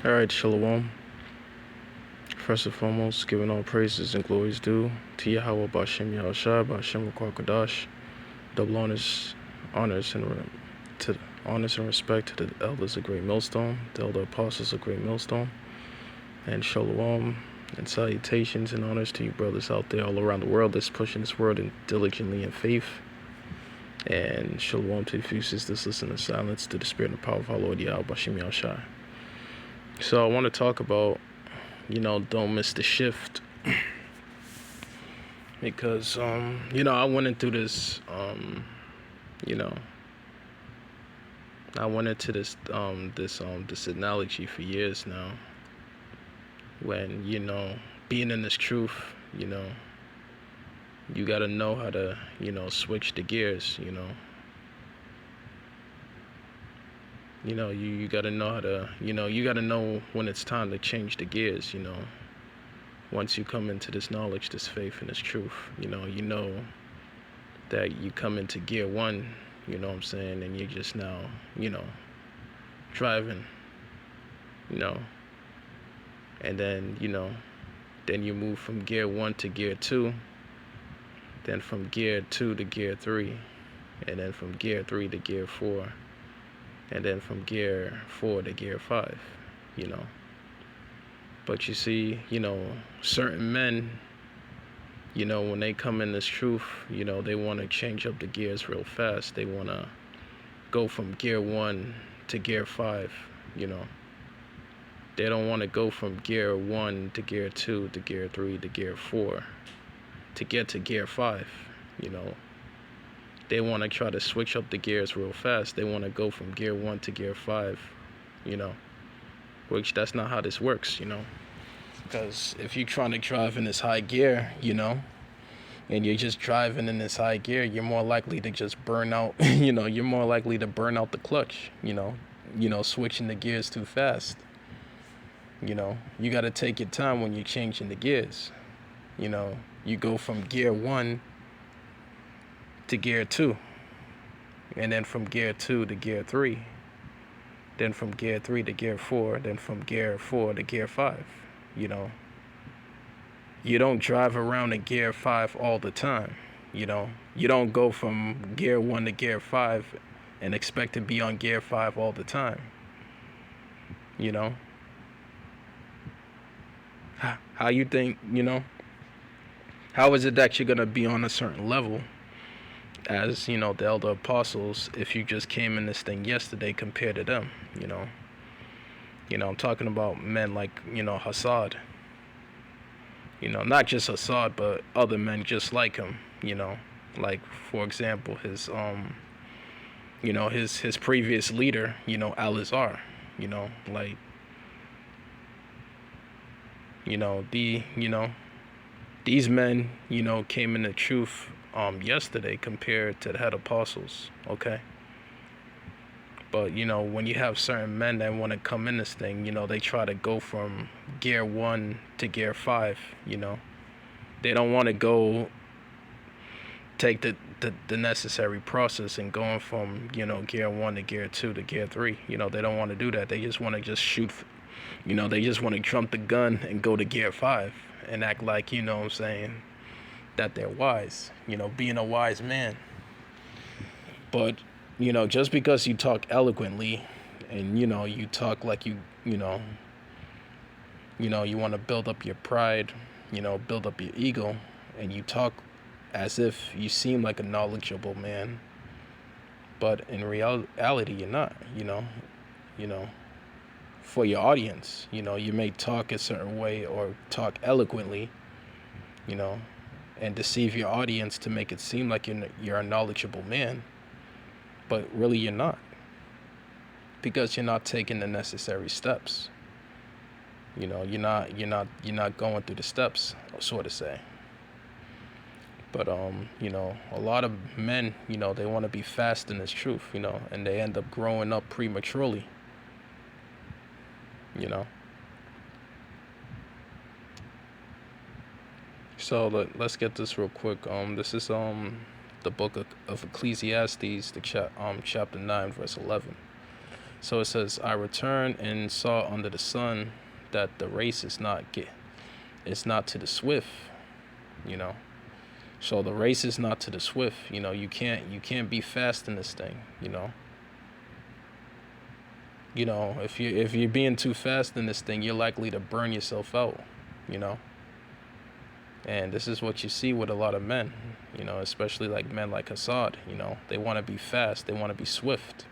Alright, Shalom. First and foremost, giving all praises and glories due to Yahweh Bashem Yahushua, Bashem Kwakadash. Double honors and respect to the elders of Great Millstone, the elder apostles of Great Millstone, and Shalom and salutations and honors to you brothers out there all around the world that's pushing this word and diligently in faith. And Shalom to the few sisters listen in silence to the spirit and the power of our Lord Yahweh Bashem Yahushua. So I want to talk about, don't miss the shift. Because, I went into this, I went into this analogy for years now. When, being in this truth, you got to know how to, switch the gears, you got to know how to, you got to know when it's time to change the gears, Once you come into this knowledge, this faith, and this truth, you know that you come into gear one, you know what I'm saying, and you're just now, driving, and then, then you move from gear one to gear two, then from gear two to gear three, and then from gear three to gear four, and then from gear 4 to gear 5, But you see, certain men, when they come in this truth, they want to change up the gears real fast. They want to go from gear 1 to gear 5, They don't want to go from gear 1 to gear 2 to gear 3 to gear 4 to get to gear 5, They want to try to switch up the gears real fast. They want to go from gear 1 to gear 5, which that's not how this works, Because if you're trying to drive in this high gear, and you're just driving in this high gear, you're more likely to just burn out, you're more likely to burn out the clutch, switching the gears too fast. You got to take your time when you're changing the gears. You go from gear 1 to gear 2, and then from gear 2 to gear 3, then from gear 3 to gear 4, then from gear 4 to gear 5. You don't drive around in gear 5 all the time. You don't go from gear 1 to gear 5 and expect to be on gear 5 all the time. How you think, how is it that you're going to be on a certain level as, the elder apostles, if you just came in this thing yesterday compared to them, I'm talking about men like, Hassad, not just Hassad, but other men just like him, like, for example, his previous leader, Al-Azhar, like, these men, came in the truth yesterday compared to the head apostles, okay? But, when you have certain men that want to come in this thing, they try to go from gear 1 to gear 5, They don't want to go take the necessary process and going from, gear 1 to gear 2 to gear 3. They don't want to do that. They just want to just shoot, they just want to jump the gun and go to gear 5 and act like, that they're wise, being a wise man. But, just because you talk eloquently and, you talk like you want to build up your pride, build up your ego, and you talk as if you seem like a knowledgeable man, but in reality you're not, for your audience, you may talk a certain way or talk eloquently, and deceive your audience to make it seem like you're a knowledgeable man, but really you're not, because you're not taking the necessary steps. You're not going through the steps, so to say. But a lot of men, they want to be fast in this truth, and they end up growing up prematurely. So let's get this real quick. This is the book of Ecclesiastes, chapter 9, verse 11. So it says, I returned and saw under the sun that the race is it's not to the swift, you know. So the race is not to the swift, you know. You can't be fast in this thing, you know. You know, if you're being too fast in this thing, you're likely to burn yourself out, you know. And this is what you see with a lot of men, you know, especially like men like Assad, you know. They want to be fast, they want to be swift.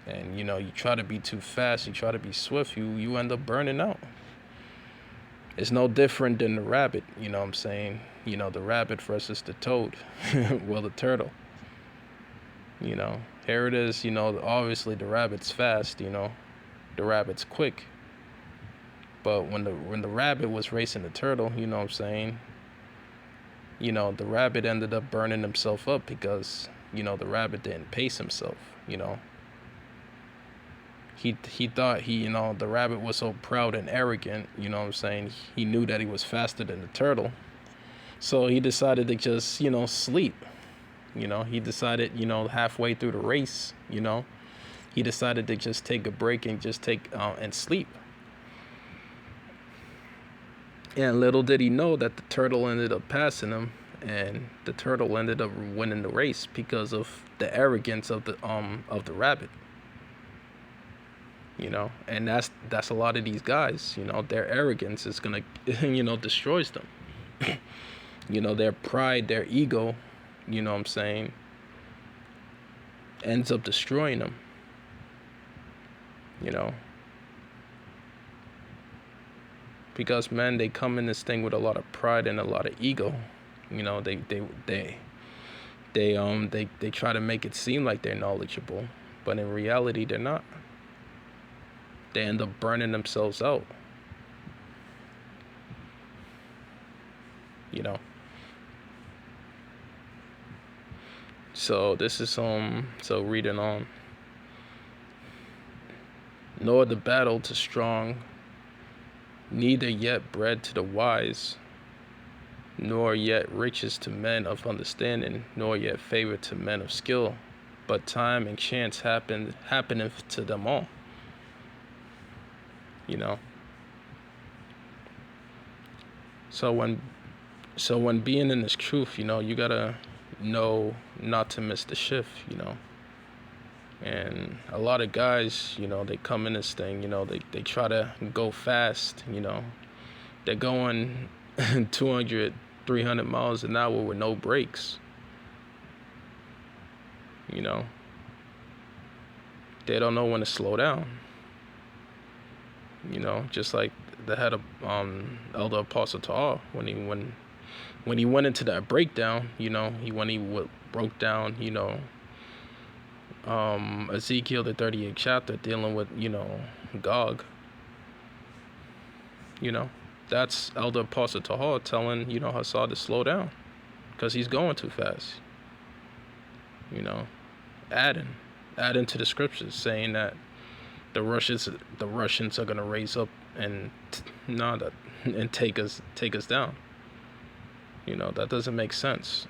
And you know, you try to be too fast, you try to be swift, you end up burning out. It's no different than the rabbit, you know what I'm saying? You know, the rabbit versus the toad. Well, the turtle. You know, here it is, you know, obviously the rabbit's fast, you know. The rabbit's quick. But when the rabbit was racing the turtle, you know what I'm saying? You know, the rabbit ended up burning himself up because, you know, the rabbit didn't pace himself, you know. He thought you know, the rabbit was so proud and arrogant, you know what I'm saying? He knew that he was faster than the turtle. So he decided to just, you know, sleep. You know, he decided, you know, halfway through the race, you know, he decided to just take a break and just take and sleep. And little did he know that the turtle ended up passing him, and the turtle ended up winning the race because of the arrogance of the rabbit. You know, and that's a lot of these guys, you know, their arrogance is gonna you know, destroys them. You know, their pride, their ego, you know what I'm saying, ends up destroying them, you know, because men, they come in this thing with a lot of pride and a lot of ego. You know, they try to make it seem like they're knowledgeable, but in reality they're not. They end up burning themselves out, you know. So this is so reading on. Nor the battle to strong, neither yet bread to the wise, nor yet riches to men of understanding, nor yet favor to men of skill, but time and chance happeneth to them all. You know. So when being in this truth, you know, you gotta know not to miss the shift, you know. And a lot of guys, you know, they come in this thing, you know, they try to go fast, you know. They're going 200, 300 miles an hour with no brakes, you know. They don't know when to slow down. You know, just like the head of Elder Apostle Ta'al, when he went into that breakdown, you know, broke down, you know, Ezekiel the 38th chapter, dealing with, you know, Gog. You know, that's Elder Apostle Ta'al telling, you know, Hassad to slow down because he's going too fast. You know, adding to the scriptures, saying that the Russians are gonna raise up and and take us down. You know, that doesn't make sense.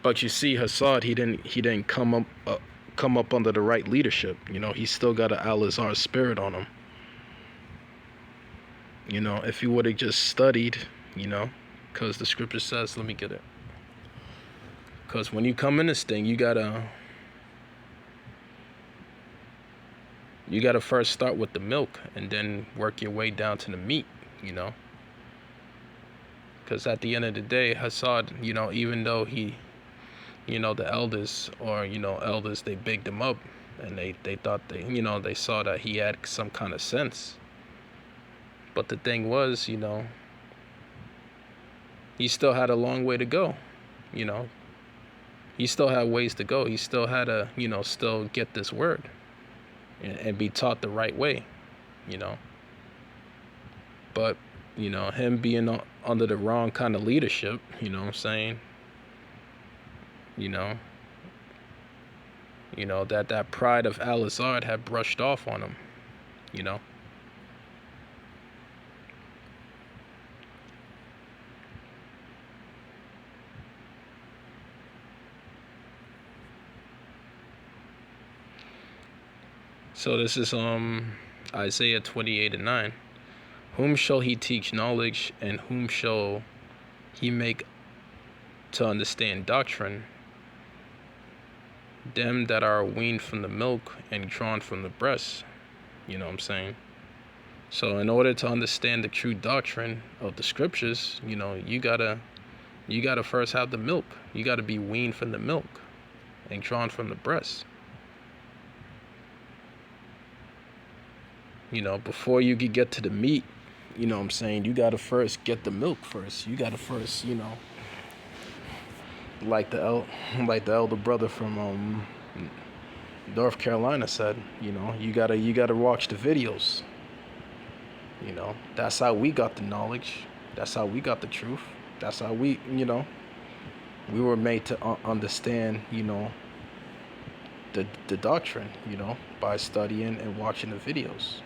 But you see, Hassad, he didn't come up under the right leadership. You know, he still got an Al-Azhar spirit on him. You know, if he would have just studied, you know, because the scripture says, let me get it. Because when you come in this thing, you gotta first start with the milk and then work your way down to the meat, you know. Because at the end of the day, Hassad, you know, even though he, you know, the elders, they bigged him up, and they thought they saw that he had some kind of sense. But the thing was, you know, he still had a long way to go, you know. He still had ways to go. He still had to, you know, still get this word and be taught the right way, you know. But, you know, him being under the wrong kind of leadership, you know what I'm saying? You know, that pride of Al-Azhar had brushed off on him, you know. So this is Isaiah 28:9. Whom shall he teach knowledge, and whom shall he make to understand doctrine? Them that are weaned from the milk and drawn from the breast. You know what I'm saying? So in order to understand the true doctrine of the scriptures, you gotta first have the milk. You gotta be weaned from the milk and drawn from the breast. Before you could get to the meat, you know what I'm saying, you gotta first get the milk first. You gotta first, like the elder brother from North Carolina said, you gotta watch the videos. That's how we got the knowledge. That's how we got the truth. That's how we were made to understand, the doctrine, by studying and watching the videos.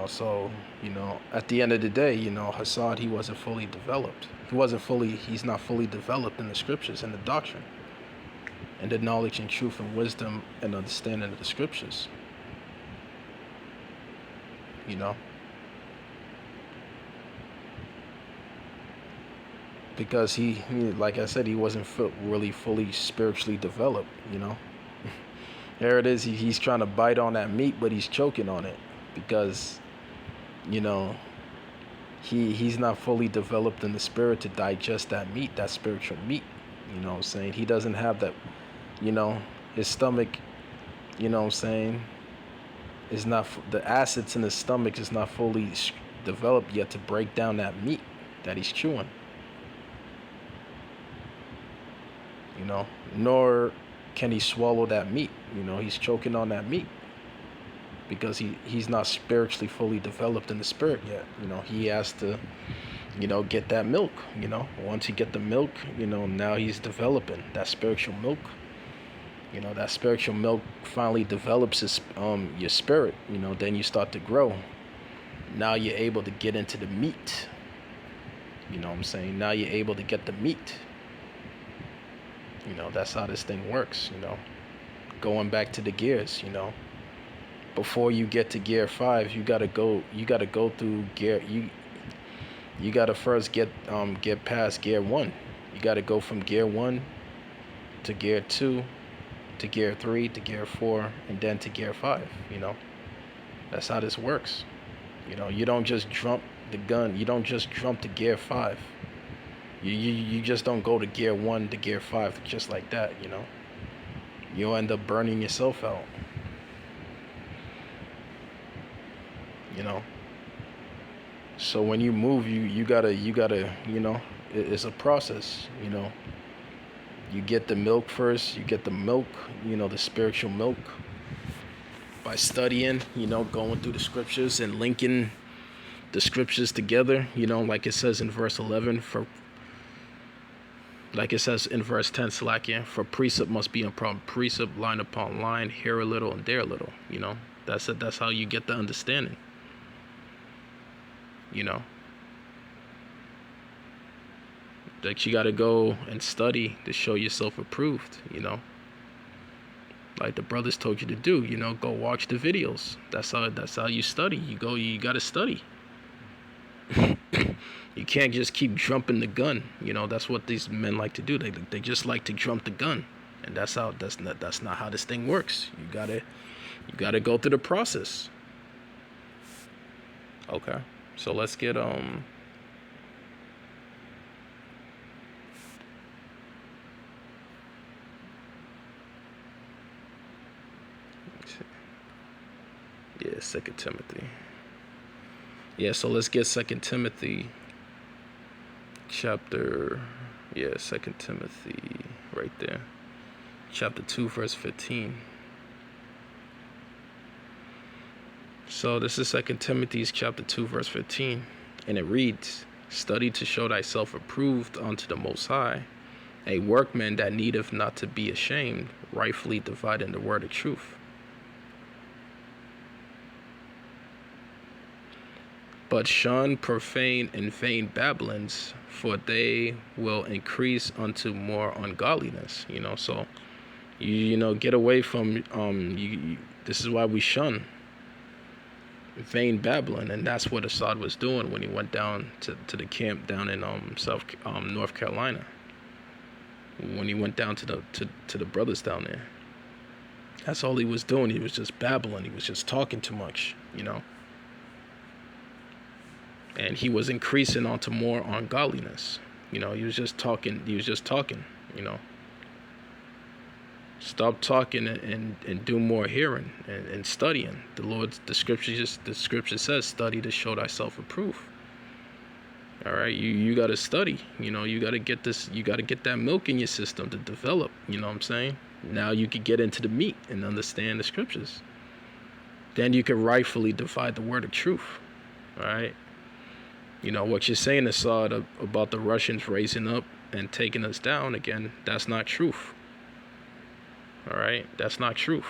So, at the end of the day, Hassad, he wasn't fully developed. He's not fully developed in the scriptures and the doctrine and the knowledge and truth and wisdom and understanding of the scriptures. Because he, like I said, he wasn't really fully spiritually developed, There it is, he's trying to bite on that meat, but he's choking on it. Because, he's not fully developed in the spirit to digest that meat, that spiritual meat. You know what I'm saying? He doesn't have that, his stomach, is not, the acids in his stomach is not fully developed yet to break down that meat that he's chewing. Nor can he swallow that meat. He's choking on that meat. Because he's not spiritually fully developed in the spirit yet. He has to, get that milk. Once he get the milk, now he's developing that spiritual milk. That spiritual milk finally develops your spirit. Then you start to grow. Now you're able to get into the meat. You know what I'm saying? Now you're able to get the meat. That's how this thing works. Going back to the gears. Before you get to gear 5, you gotta go through gear. You gotta first get past gear 1. You gotta go from gear 1 to gear 2 to gear 3 to gear 4 and then to gear 5. That's how this works. You don't just jump the gun. You don't just jump to gear 5. You just don't go to gear 1 to gear 5 just like that. You'll end up burning yourself out. So when you move, you gotta, it's a process. You get the milk first. You get the milk, the spiritual milk, by studying, going through the scriptures and linking the scriptures together. Like it says in verse 11, like it says in verse 10, Salakia, for precept must be upon precept, line upon line, here a little and there a little. That's it. That's how you get the understanding. That you got to go and study to show yourself approved. Like the brothers told you to do. Go watch the videos. That's how you study. You got to study. You can't just keep jumping the gun. That's what these men like to do. They just like to jump the gun, and that's not how this thing works. You gotta go through the process. Okay, so let's get yeah, 2 Timothy. Yeah, so let's get 2 Timothy chapter, 2 Timothy right there. Chapter 2, verse 15. So this is 2 Timothy chapter 2, verse 15. And it reads, study to show thyself approved unto the Most High, a workman that needeth not to be ashamed, rightfully dividing the word of truth. But shun profane and vain babblings, for they will increase unto more ungodliness. So You know, get away from this is why we shun vain babbling, and that's what Assad was doing when he went down to the camp down in North Carolina. When he went down to the brothers down there, that's all he was doing. He was just babbling. He was just talking too much, you know. And he was increasing onto more ungodliness. You know, he was just talking. He was just talking. You know. Stop talking and do more hearing and studying. The scripture says, study to show thyself approved. All right, you got to study. You know, you got to get this. You got to get that milk in your system to develop. You know what I'm saying? Now you can get into the meat and understand the scriptures. Then you can rightfully divide the word of truth. All right. You know what you're saying, Assad, about the Russians raising up and taking us down again. That's not truth. All right, that's not truth.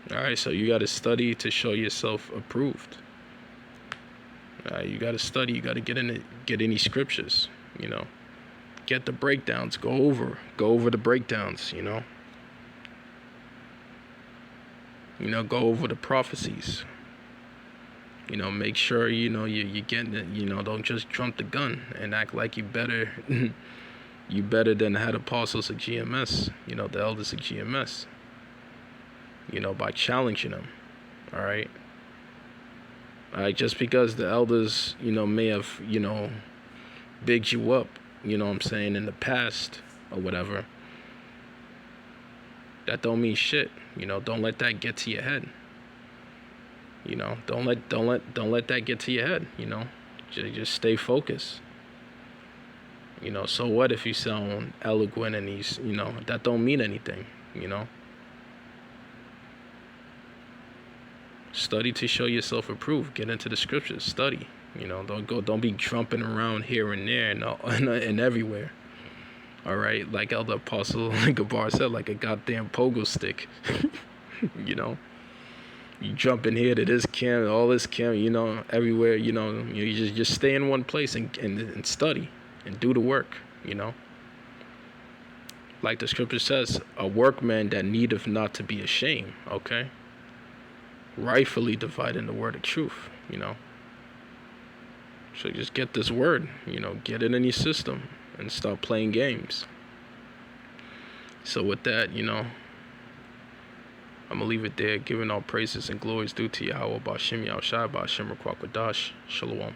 All right, so you got to study to show yourself approved. All right, you got to study. You got to get any scriptures. You know, get the breakdowns. Go over the breakdowns. You know. You know, go over the prophecies. You know, make sure, you know, you're getting it. You know, don't just jump the gun and act like you better you better than the head apostles of GMS, you know, the elders of GMS. You know, by challenging them. All right. Just because the elders, you know, may have, you know, bigged you up, you know what I'm saying, in the past or whatever, that don't mean shit. You know, don't let that get to your head. You know, don't let that get to your head. You know, just stay focused. You know, so what if you sound eloquent and he's, you know, that don't mean anything. You know, study to show yourself approved. Get into the scriptures. Study. You know, don't be jumping around here and there and everywhere. All right, like Elder Apostle Gabar said, like a goddamn pogo stick. You know, you jump in here to this camp, all this camp, you know, everywhere. You know, you just stay in one place and study and do the work. You know, like the scripture says, a workman that needeth not to be ashamed. Okay, rightfully dividing the word of truth. You know, so just get this word. You know, get it in your system. And stop playing games. So with that, you know, I'm going to leave it there, giving all praises and glories due to Yahweh, Ba'Shem Yahushua, Ba'Shem Rakwakadash, Shalom.